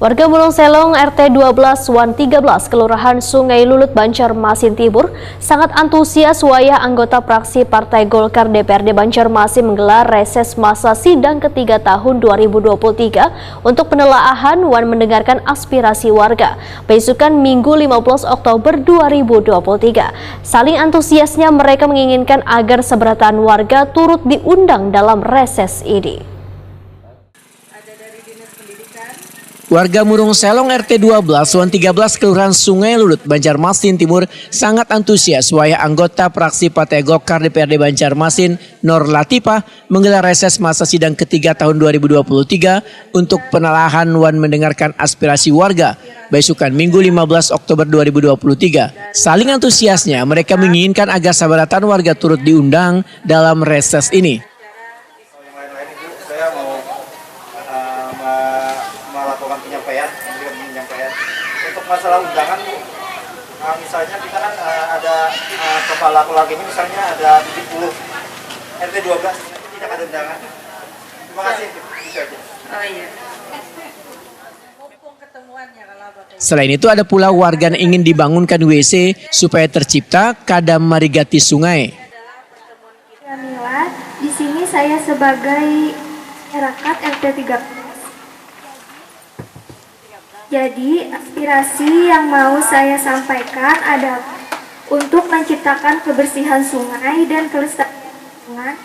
Warga Mulung Selong RT 12 Wan 13 Kelurahan Sungai Lulut Banjarmasin Timur sangat antusias wayah anggota fraksi Partai Golkar DPRD Banjarmasin menggelar reses masa sidang ketiga tahun 2023 untuk penelaahan wan mendengarkan aspirasi warga besukan Minggu 15 Oktober 2023. Saling antusiasnya mereka menginginkan agar seberatan warga turut diundang dalam reses ini. Warga Mulung Selong RT 12 Wan 13 Kelurahan Sungai Lulut Banjarmasin Timur sangat antusias wayah anggota fraksi Partai Golkar DPRD Banjarmasin Nur Latifah menggelar reses masa sidang ketiga tahun 2023 untuk penelaahan wan mendengarkan aspirasi warga besukan Minggu 15 Oktober 2023. Saling antusiasnya mereka menginginkan agar sabaratan warga turut diundang dalam reses ini. Melakukan penyampaian untuk masalah undangan, misalnya kita kan ada kepala keluarga ini misalnya ada 70 RT 12 tidak ada undangan. Terima kasih. Itu aja. Oh iya. Selain itu ada pula warga yang ingin dibangunkan WC supaya tercipta kadam marigati sungai. Mila, di sini saya sebagai masyarakat RT 13. Jadi, aspirasi yang mau saya sampaikan adalah untuk menciptakan kebersihan sungai dan kelestarian lingkungan,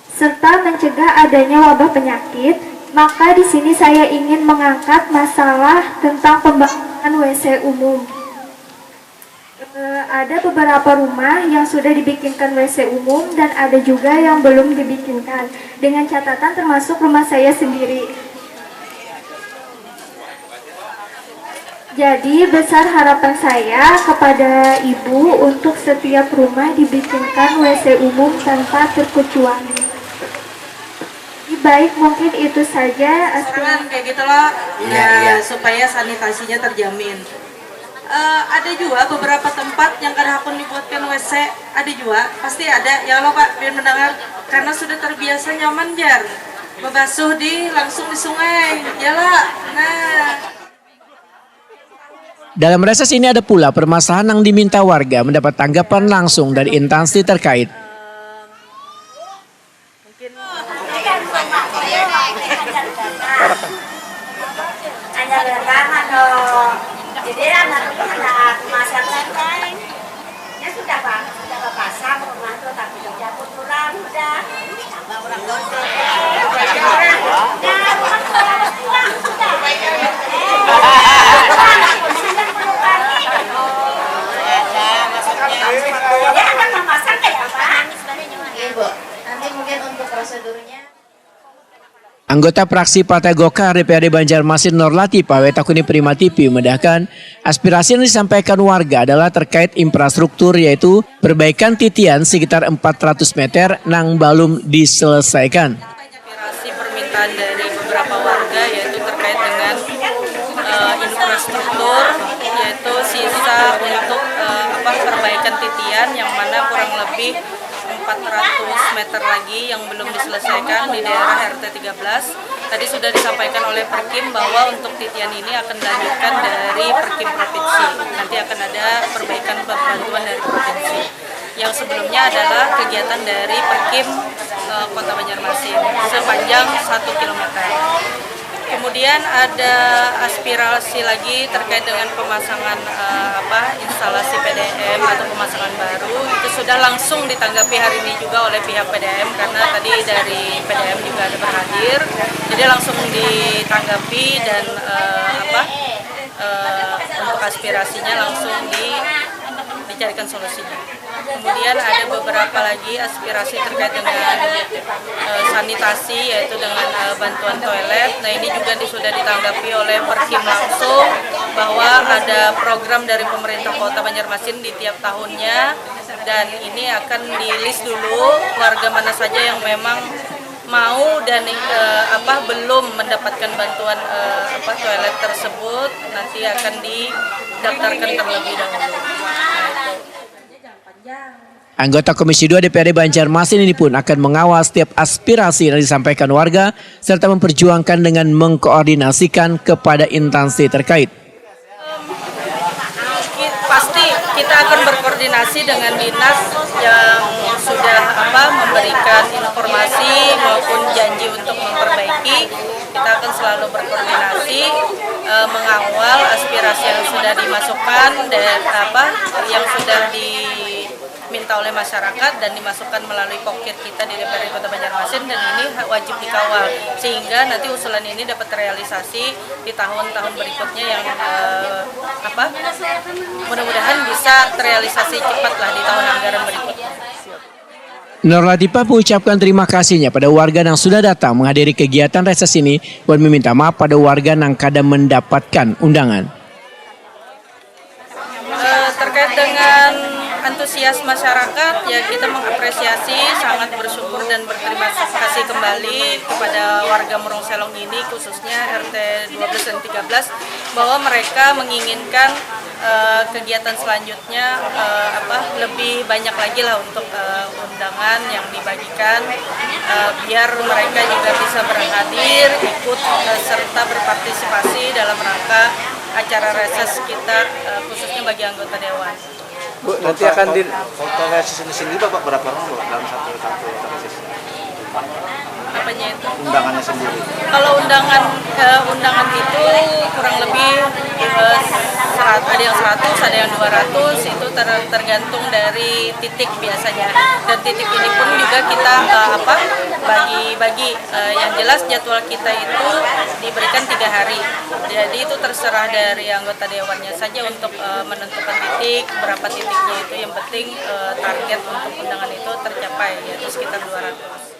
serta mencegah adanya wabah penyakit. Maka di sini saya ingin mengangkat masalah tentang pembangunan WC umum. Ada beberapa rumah yang sudah dibikinkan WC umum dan ada juga yang belum dibikinkan. Dengan catatan termasuk rumah saya sendiri. Jadi besar harapan saya kepada ibu untuk setiap rumah dibikinkan WC umum tanpa terkecuali. Baik, mungkin itu saja aspirasi kayak gitu loh, ya, supaya sanitasinya terjamin. Ada juga beberapa tempat yang kadang pun dibuatkan WC, ada juga, pasti ada. Ya lo Pak, biar mendengar, karena sudah terbiasa nyaman jar, membasuh langsung di sungai, yalah. Nah. Dalam reses ini ada pula permasalahan yang diminta warga mendapat tanggapan langsung dari instansi terkait. Jadi anak masalah lain ya sudah Pak, sudah pasang rumah itu tapi jatuh kurang udah tambah orang gosip. Anggota fraksi Partai Golkar DPRD Banjarmasin Nur Latifah Wetakuni Prima TV memendahkan aspirasi yang disampaikan warga adalah terkait infrastruktur yaitu perbaikan titian sekitar 400 meter yang belum diselesaikan. Aspirasi permintaan dari beberapa warga yaitu terkait dengan infrastruktur yaitu sisa untuk perbaikan titian yang mana kurang lebih 400 meter lagi yang belum diselesaikan di daerah RT 13. Tadi sudah disampaikan oleh Perkim bahwa untuk titian ini akan dilanjutkan dari Perkim Provinsi. Nanti akan ada perbaikan bantuan dari Provinsi. Yang sebelumnya adalah kegiatan dari Perkim Kota Banjarmasin sepanjang 1 km. Kemudian ada aspirasi lagi terkait dengan pemasangan instalasi PDM atau pemasangan baru. Itu sudah langsung ditanggapi hari ini juga oleh pihak PDM karena tadi dari PDM juga ada berhadir. Jadi langsung ditanggapi dan untuk aspirasinya langsung dicarikan solusinya. Kemudian ada beberapa lagi aspirasi terkait dengan sanitasi yaitu dengan bantuan toilet. Nah ini juga sudah ditanggapi oleh Perkim langsung bahwa ada program dari pemerintah Kota Banjarmasin di tiap tahunnya dan ini akan di-list dulu warga mana saja yang memang mau dan belum mendapatkan bantuan toilet tersebut nanti akan didaftarkan terlebih dahulu. Nah, itu. Anggota Komisi 2 DPRD Banjarmasin ini pun akan mengawal setiap aspirasi yang disampaikan warga serta memperjuangkan dengan mengkoordinasikan kepada instansi terkait. Pasti kita akan berkoordinasi dengan dinas yang sudah memberikan informasi maupun janji untuk memperbaiki. Kita akan selalu berkoordinasi mengawal aspirasi yang sudah dimasukkan dan yang sudah diminta oleh masyarakat dan dimasukkan melalui pokir kita di DPRD Kota Banjarmasin, dan ini wajib dikawal sehingga nanti usulan ini dapat terrealisasi di tahun-tahun berikutnya yang mudah-mudahan bisa terrealisasi cepat lah di tahun anggaran berikutnya. Nur Latifah mengucapkan terima kasihnya pada warga yang sudah datang menghadiri kegiatan reses ini dan meminta maaf pada warga yang kadang mendapatkan undangan. Terkait dengan antusias masyarakat, ya kita mengapresiasi, sangat bersyukur dan berterima kasih kembali kepada warga Murung Selong ini, khususnya RT 12 dan 13, bahwa mereka menginginkan kegiatan selanjutnya lebih banyak lagi lah untuk undangan yang dibagikan, biar mereka juga bisa berhadir, ikut serta berpartisipasi dalam rangka acara reses kita, khususnya bagi anggota dewan. Bu, nanti akan di foto reses ini sendiri Bapak berapa orang Bu dalam satu reses? Apanya itu? Undangannya sendiri. Kalau undangan itu kurang lebih ada yang 100, ada yang 200, itu tergantung dari titik biasanya. Dan titik ini pun juga kita bagi-bagi. Yang jelas jadwal kita itu diberikan 3 hari. Jadi itu terserah dari anggota dewannya saja untuk menentukan titik, berapa titiknya itu. Yang penting target untuk undangan itu tercapai, yaitu sekitar 200.